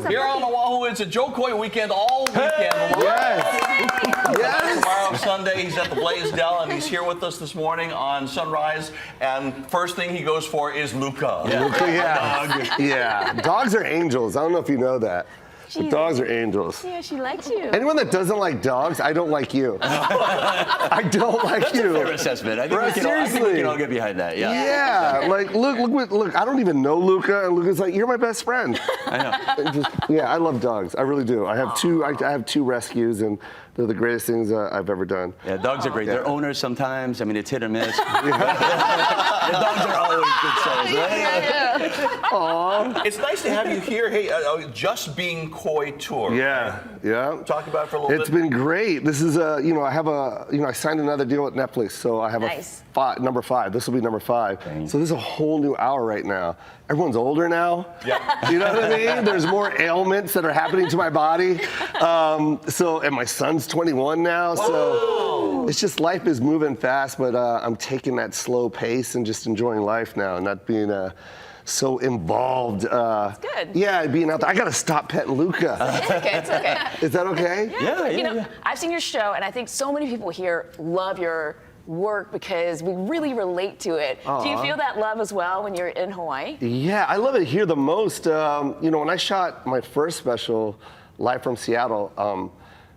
Here on Oahu, it's a Joe Coy weekend all weekend. Yes. Tomorrow, Sunday, he's at the Blaisdell, and he's here with us this morning on Sunrise. And first thing he goes for is Luca. Luca, yeah. Dogs are angels. I don't know if you know that. But dogs are angels. Yeah, she likes you. Anyone that doesn't like dogs, I don't like you. I don't like you. Fair assessment. I think, I think we can all get behind that. Yeah. Yeah. Like, look. I don't even know Luca, and Luca's like, "You're my best friend." I know. Yeah, I love dogs. I really do. I have two. I have two rescues, and they're the greatest things I've ever done. Yeah, dogs are great. They're owners sometimes. I mean, it's hit or miss. The dogs are always good souls, right? Aww. It's nice to have you here. Hey, Just Being Coy tour. Yeah. Talk about it for a little bit. It's been great. This is I signed another deal with Netflix, so I have number 5. This will be number 5. Dang. So this is a whole new hour right now. Everyone's older now. Yeah. You know what I mean? There's more ailments that are happening to my body. And my son's 21 now, so it's just life is moving fast, but I'm taking that slow pace and just enjoying life now, not being so involved. It's good. Yeah, being out there. I gotta stop petting Luca. It's okay. Is that okay? Yeah. I've seen your show, and I think so many people here love your work because we really relate to it. Aww. Do you feel that love as well when you're in Hawaii? Yeah, I love it here the most. When I shot my first special, Live from Seattle,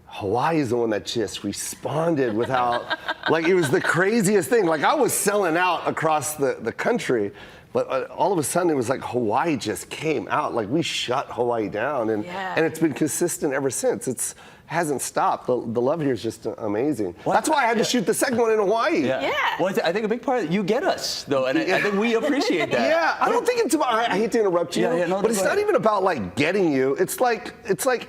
Hawaii is the one that just responded without, like, it was the craziest thing. Like, I was selling out across the country, but all of a sudden it was like Hawaii just came out. Like, we shut Hawaii down, and it's been consistent ever since. It hasn't stopped. The love here is just amazing. Well, that's why I had to shoot the second one in Hawaii. Yeah. Well, I think a big part of it, you get us, though, and I think we appreciate that. Yeah, I don't think it's about, I hate to interrupt you, but it's not even about like getting you. It's like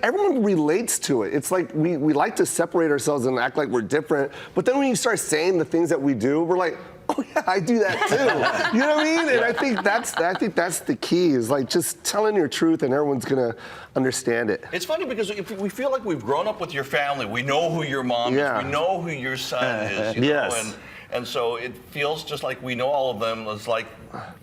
everyone relates to it. It's like we like to separate ourselves and act like we're different, but then when you start saying the things that we do, we're like, oh yeah, I do that too. You know what I mean? And I think that's the key, is like just telling your truth and everyone's gonna understand it. It's funny because if we feel like we've grown up with your family. We know who your mom is. We know who your son is. You know? And so it feels just like we know all of them. It's like,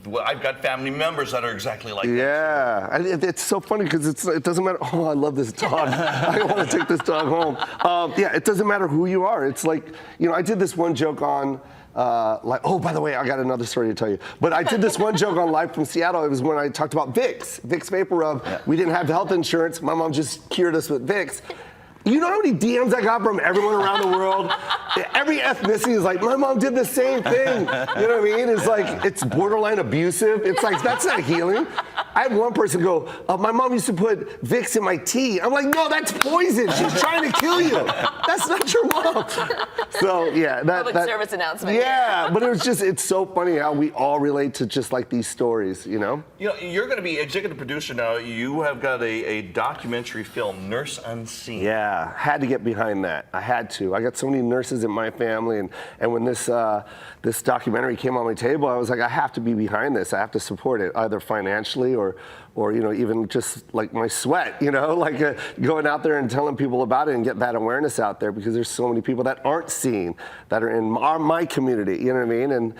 well, I've got family members that are exactly like that. Yeah, it's so funny because it doesn't matter. Oh, I love this dog. I want to take this dog home. It doesn't matter who you are. It's like, I did this one joke on, by the way, I got another story to tell you. But I did this one joke on Live from Seattle. It was when I talked about Vicks Vapor Rub. Yeah. We didn't have health insurance. My mom just cured us with Vicks. You know how many DMs I got from everyone around the world? Every ethnicity is like, my mom did the same thing. You know what I mean? It's like, it's borderline abusive. It's like, that's not healing. I had one person go, my mom used to put Vicks in my tea. I'm like, no, that's poison. She's trying to kill you. That's not your mom. So, yeah. Public service announcement. Yeah, but it's so funny how we all relate to just like these stories, you know? You're going to be executive producer now. You have got a documentary film, Nurse Unseen. Yeah, had to get behind that. I had to. I got so many nurses in my family, and when this documentary came on my table, I was like, I have to be behind this. I have to support it, either financially or even just like my sweat, like going out there and telling people about it and get that awareness out there, because there's so many people that aren't seen, that are in my community, you know what I mean? And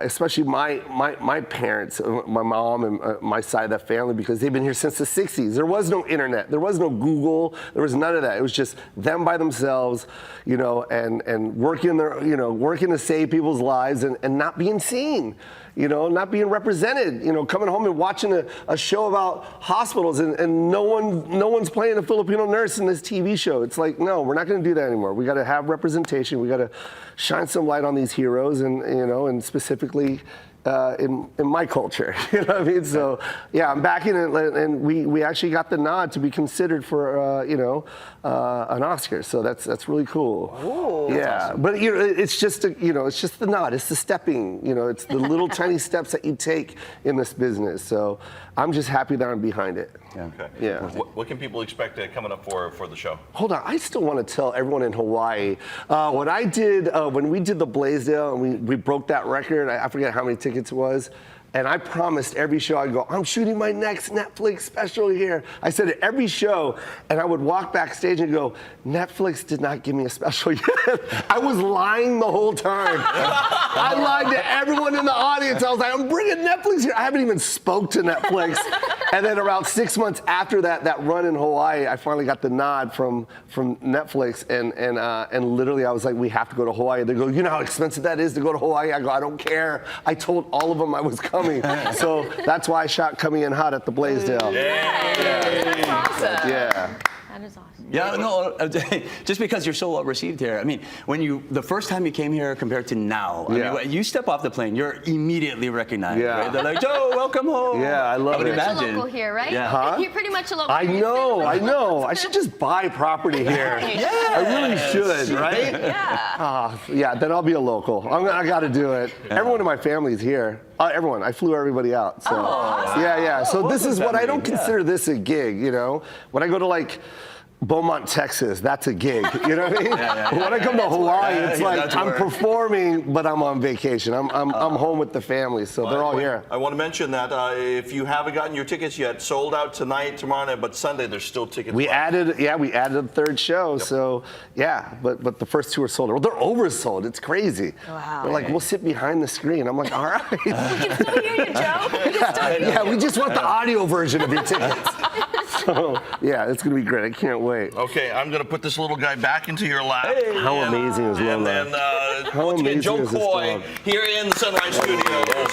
especially my parents, my mom and my side of that family, because they've been here since the 60s. There was no internet, there was no Google, there was none of that. It was just them by themselves, and working working to save people's lives and not being seen. Not being represented, coming home and watching a show about hospitals and no one's playing a Filipino nurse in this TV show. It's like, no, we're not going to do that anymore. We got to have representation. We got to shine some light on these heroes and specifically in my culture, you know what I mean? So yeah, I'm back in it, and we actually got the nod to be considered for an Oscar. So that's really cool. Ooh, yeah, awesome. But it's just it's just the nod. It's the stepping. It's the little tiny steps that you take in this business. So I'm just happy that I'm behind it. Yeah. Okay. Yeah. What can people expect coming up for the show? Hold on, I still want to tell everyone in Hawaii what I did when we did the Blaisdell and we broke that record. I forget how many tickets it was. And I promised every show, I'd go, I'm shooting my next Netflix special here. I said it every show, and I would walk backstage and go, Netflix did not give me a special yet. I was lying the whole time. I lied to everyone in the audience. I was like, I'm bringing Netflix here. I haven't even spoke to Netflix. And then around 6 months after that run in Hawaii, I finally got the nod from Netflix, and literally I was like, we have to go to Hawaii. They go, you know how expensive that is to go to Hawaii? I go, I don't care. I told all of them I was coming. So that's why I shot Coming In Hot at the Blaisdell. That's awesome. Yeah. That is awesome. Yeah, no, just because you're so well received here. I mean, the first time you came here compared to now, I mean, when you step off the plane, you're immediately recognized. Yeah. Right? They're like, Joe, welcome home. Yeah, I love would it. You're imagine. a local here, right? Yeah. Huh? You're pretty much a local. I know. I should just buy property here. I really should, right? Yeah. Yeah, then I'll be a local. I got to do it. Everyone in my family's here. Everyone. I flew everybody out. So yeah. So this is what I don't consider this a gig. You know, when I go to like Beaumont, Texas, that's a gig. You know what I mean? When I come to Hawaii, it's like I'm performing, but I'm on vacation. I'm home with the family, so they're all here. I want to mention that if you haven't gotten your tickets yet, sold out tonight, tomorrow night, but Sunday there's still tickets. We left. added a third show, so yeah, but the first two are sold. Well, they're oversold. It's crazy. Wow. They're like, we'll sit behind the screen. I'm like, all right. We can still hear you, Joe. We can still hear you. Yeah, we just want the audio version of your tickets. So yeah, it's gonna be great. I can't wait. Okay, I'm going to put this little guy back into your lap. How amazing is Lola? And then, How once again, amazing Joe is this Coy dog? here in the Sunrise Studios.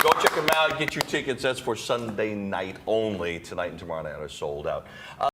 Go check him out. Get your tickets. That's for Sunday night only. Tonight and tomorrow night are sold out.